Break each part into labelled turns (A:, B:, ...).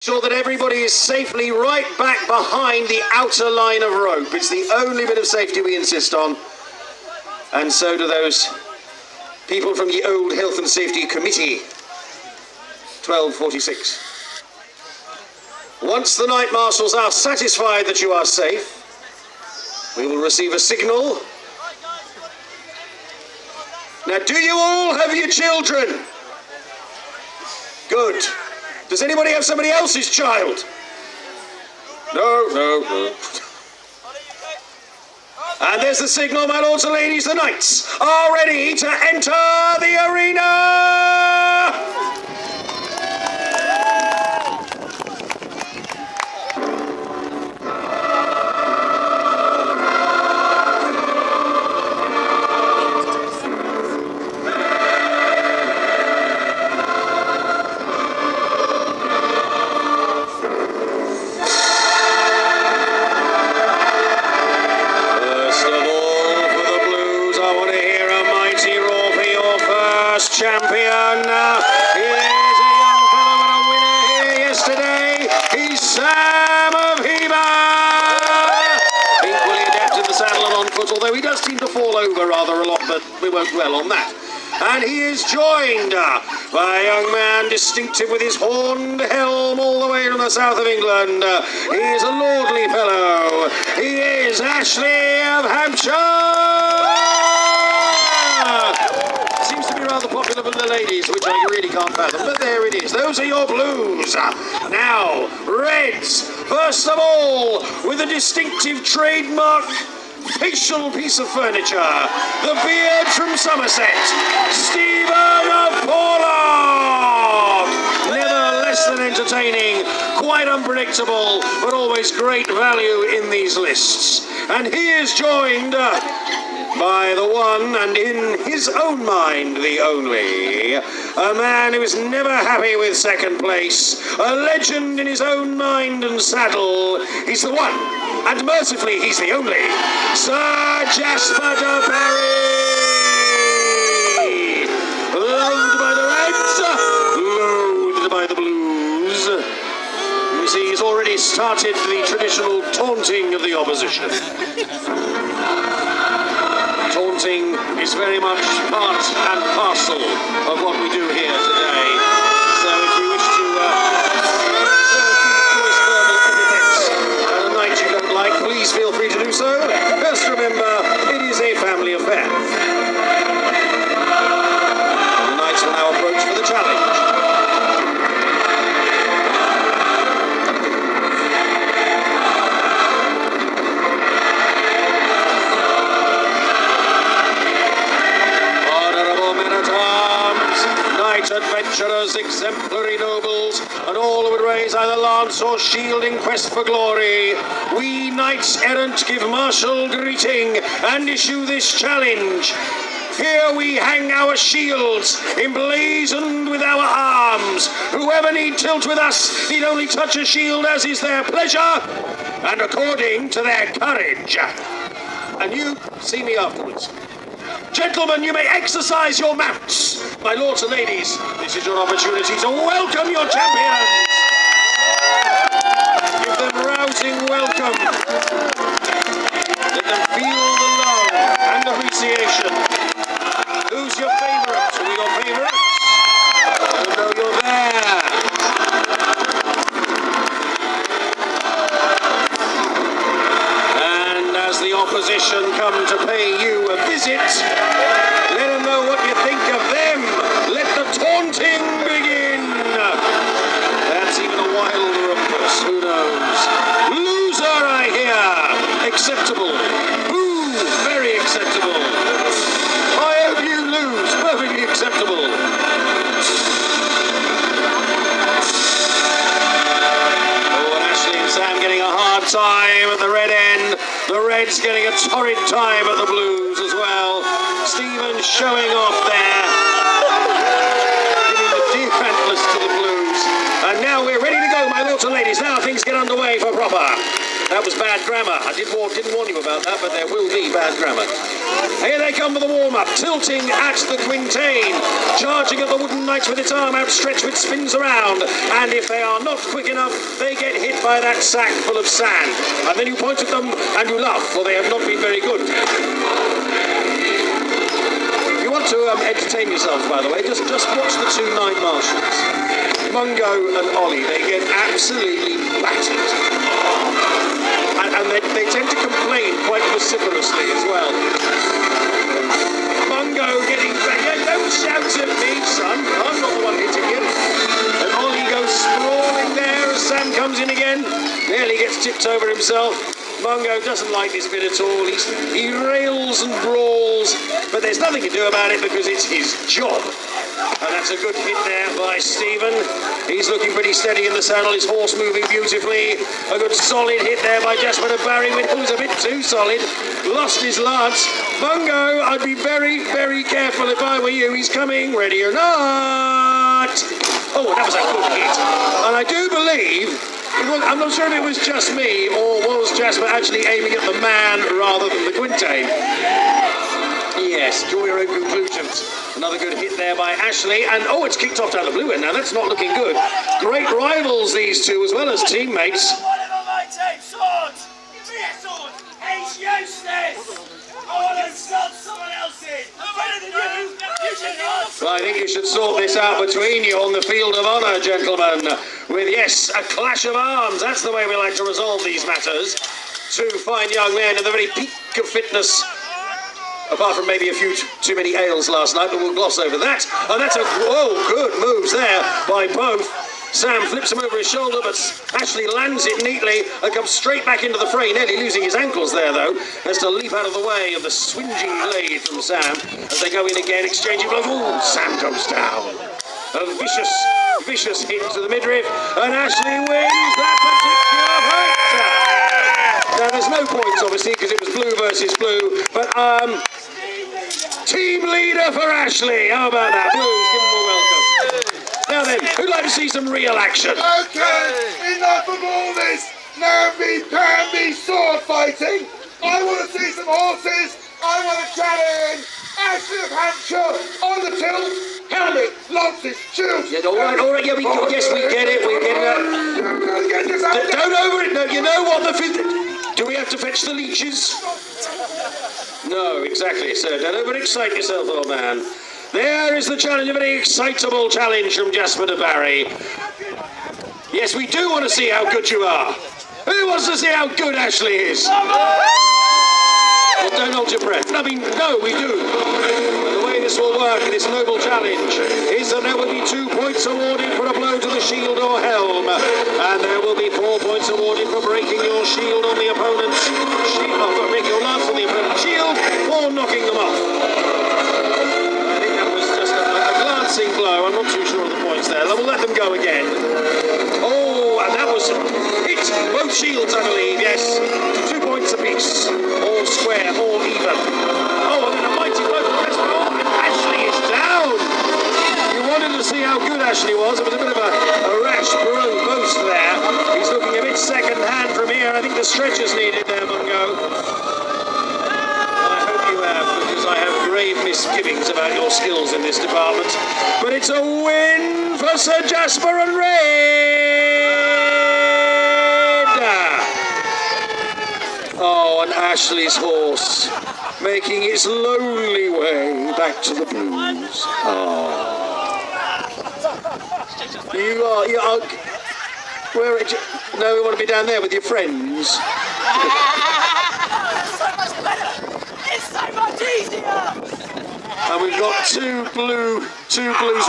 A: Sure that everybody is safely right back behind the outer line of rope. It's the only bit of safety we insist on. And so do those people from the old Health and Safety Committee. 12:46. Once the night marshals are satisfied that you are safe, we will receive a signal. Now, do you all have your children? Good. Does anybody have somebody else's child? No. And there's the signal, my lords and ladies. The knights are ready to enter the arena! Champion. Here's a young fellow and a winner here yesterday. He's Sam of Heba. Equally adept in the saddle and on foot, although he does seem to fall over rather a lot, but we won't dwell on that. And he is joined by a young man distinctive with his horned helm all the way from the south of England. He is a lordly fellow. He is Ashley of Hampshire. Rather popular with the ladies, which I really can't fathom, but there it is. Those are your blues. Now, reds, first of all, with a distinctive trademark facial piece of furniture, the beard from Somerset, Stephen of Porlock. Never less than entertaining, quite unpredictable, but always great value in these lists. And he is joined by the one, and in his own mind, the only, a man who is never happy with second place, a legend in his own mind and saddle. He's the one, and mercifully he's the only, Sir Jasper de Barry! Loved by the Reds, loathed by the Blues. You see, he's already started the traditional taunting of the opposition. Taunting is very much part and parcel of what we do here today. So if you wish to choice verbal epithets at a night you don't like, please feel free to do so. Just remember, it is a family affair. The knights will now approach for the challenge. Adventurers, exemplary nobles, and all who would raise either lance or shield in quest for glory, we knights errant give martial greeting and issue this challenge. Here we hang our shields, emblazoned with our arms. Whoever need tilt with us need only touch a shield as is their pleasure, and according to their courage. And you see me afterwards. Gentlemen, you may exercise your mounts. My lords and ladies, this is your opportunity to welcome your champions. Give them rousing welcome. Let them feel the love and appreciation. Who's your favourite? Who are your favourites? I don't know you're there. And as the opposition come to pay you a visit, let them know what you think of them. Let the taunting begin. That's even a wild rumpus, who knows? Loser, I hear. Acceptable. Boo, very acceptable. I hope you lose, perfectly acceptable. Oh, and Ashley and Sam getting a hard time at the red end. The Reds getting a torrid time at the Blues as well. Stephen showing off there, giving the deep antlers to the Blues. And now we're ready to go, my lords and ladies. Now things get underway for proper. That was bad grammar. I didn't warn you about that, but there will be bad grammar. Here they come for the warm-up, tilting at the quintain, charging at the wooden knights with its arm outstretched, which spins around. And if they are not quick enough, they get hit by that sack full of sand. And then you point at them and you laugh, for they have not been very good. If you want to entertain yourselves, by the way, just watch the two Night Marshals. Mungo and Ollie, they get absolutely battered. And they tend to complain quite vociferously as well. Mungo getting back. Yeah, don't shout at me, son. I'm not the one hitting you. And Ollie goes sprawling there as Sam comes in again. Nearly gets tipped over himself. Mungo doesn't like this bit at all. He rails and brawls, but there's nothing to do about it because it's his job. And that's a good hit there by Stephen. He's looking pretty steady in the saddle, his horse moving beautifully. A good solid hit there by Jasper Barry, who's a bit too solid. Lost his lance. Mungo, I'd be very, very careful if I were you. He's coming, ready or not. Oh, that was a good hit. And I do believe, I'm not sure if it was just me or was Jasper actually aiming at the man rather than the quintain. Yes, draw your own conclusions. Another good hit there by Ashley, and oh, it's kicked off down the blue end now. That's not looking good. Great rivals, these two, as well as teammates.
B: One of my team, swords! Give me a sword! He's useless! I want to slot someone else in! I'm better than you! You should not!
A: Well, I think you should sort this out between you on the field of honour, gentlemen. With, yes, a clash of arms. That's the way we like to resolve these matters. Two fine young men in the very peak of fitness. Apart from maybe a few too many ales last night, but we'll gloss over that. And that's good moves there by both. Sam flips him over his shoulder, but Ashley lands it neatly and comes straight back into the fray, nearly losing his ankles there, though. Has to leap out of the way of the swinging blade from Sam as they go in again, exchanging blows. Ooh, Sam goes down. A vicious hit to the midriff, and Ashley wins that particular fight. Now, there's no points, obviously, because it was blue versus blue, but team leader for Ashley. How about that? Blues, give them a welcome. Now then, who'd like to see some real action?
C: Okay, enough of all this namby-pamby sword fighting. I want to see some horses. I want to challenge Ashley of Hampshire on the tilt. Helmet, lances, shields.
A: Yeah, all right, yeah, yes, we get it, Don't over it, no, you know what do we have to fetch the leeches? No, exactly, sir. Don't overexcite yourself, old man. There is the challenge, a very excitable challenge from Jasper de Barry. Yes, we do want to see how good you are. Who wants to see how good Ashley is? Well, don't hold your breath. I mean, no, we do. And the way this will work in this noble challenge is that there will be 2 points awarded for a blow to the shield or helm, and there will be 4 points awarded for breaking your shield on the opponent's shield, for breaking your lance on the opponent's shield, or knocking them off. I think that was just a glancing blow. I'm not too sure of the points there. We'll let them go again. Oh, and that was hit both shields, I believe. Yes, 2 points apiece. All square, all even. Oh, and then a mighty blow from Jasper. Oh, and Ashley is down. You wanted to see how good Ashley was. It was a bit of a rash boast there. He's looking a bit second-hand from here. I think the stretcher's needed there, Mungo. I hope you have, because I have grave misgivings about your skills in this department. But it's a win for Sir Jasper and Red. Oh, and Ashley's horse making its lonely way back to the blues. Oh. You are. Where? No, we want to be down there with your friends.
B: So much better! It's so much easier!
A: And we've got two blues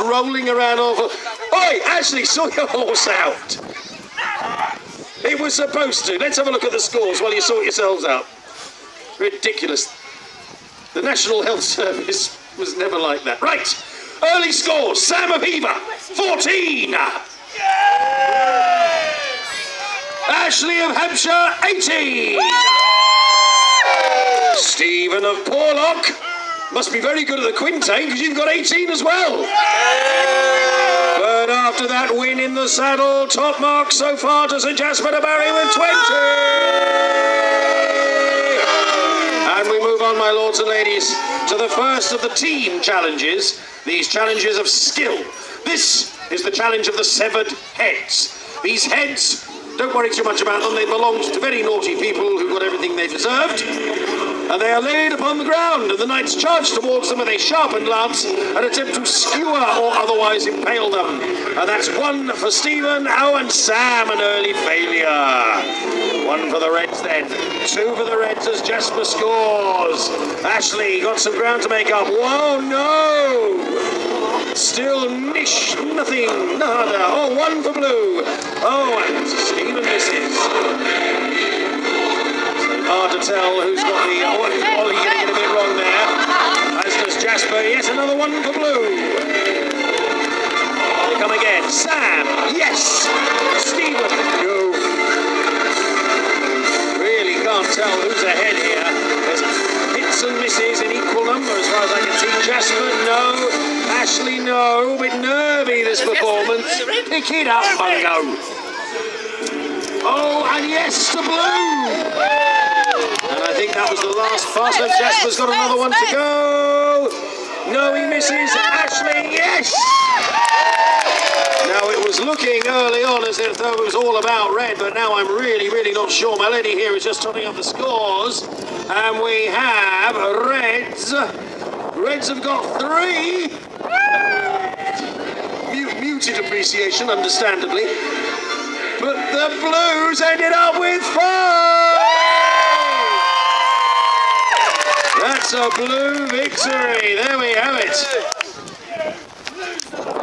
A: rolling around over. Oi, Ashley, sort your horse out. It was supposed to. Let's have a look at the scores while you sort yourselves out. Ridiculous. The National Health Service was never like that. Right. Early scores. Sam of Hever, 14.
B: Yes!
A: Ashley of Hampshire, 18. Stephen of Porlock must be very good at the quintain because you've got 18 as well. But after that win in the saddle. Top mark so far to St Jasper de Barry with 20. And we move on, my lords and ladies, to the first of the team challenges. These challenges of skill. This is the challenge of the severed heads. These heads, don't worry too much about them. They belong to very naughty people who got everything they deserved. And they are laid upon the ground, and the knights charge towards them with a sharpened lance and attempt to skewer or otherwise impale them. And that's 1 for Stephen, Ow and Sam, an early failure. 1 for the Reds then. 2 for the Reds as Jasper scores. Ashley got some ground to make up. Whoa, no! Still nish, nothing, nada. Oh, 1 for Blue. Oh, and Stephen misses. Hard to tell who's got the Ollie getting it a bit wrong there. As does Jasper. Yes, another 1 for Blue. They come again. Sam. Yes. Stephen. No. Really can't tell who's ahead here. There's hits and misses in equal number as far as I can see. Jasper, no. Ashley, no. A bit nervy this performance. Pick it up, Bungo. Oh, and yes to Blue. And I think that was the last pass. So Jasper's got another one to go. No, he misses. Ashley, yes! Now, it was looking early on as if though it was all about Red, but now I'm really not sure. My lady here is just totting up the scores. And we have Reds. Reds have got 3. Muted appreciation, understandably. But the Blues ended up with 5! That's a Blue victory. There we have it.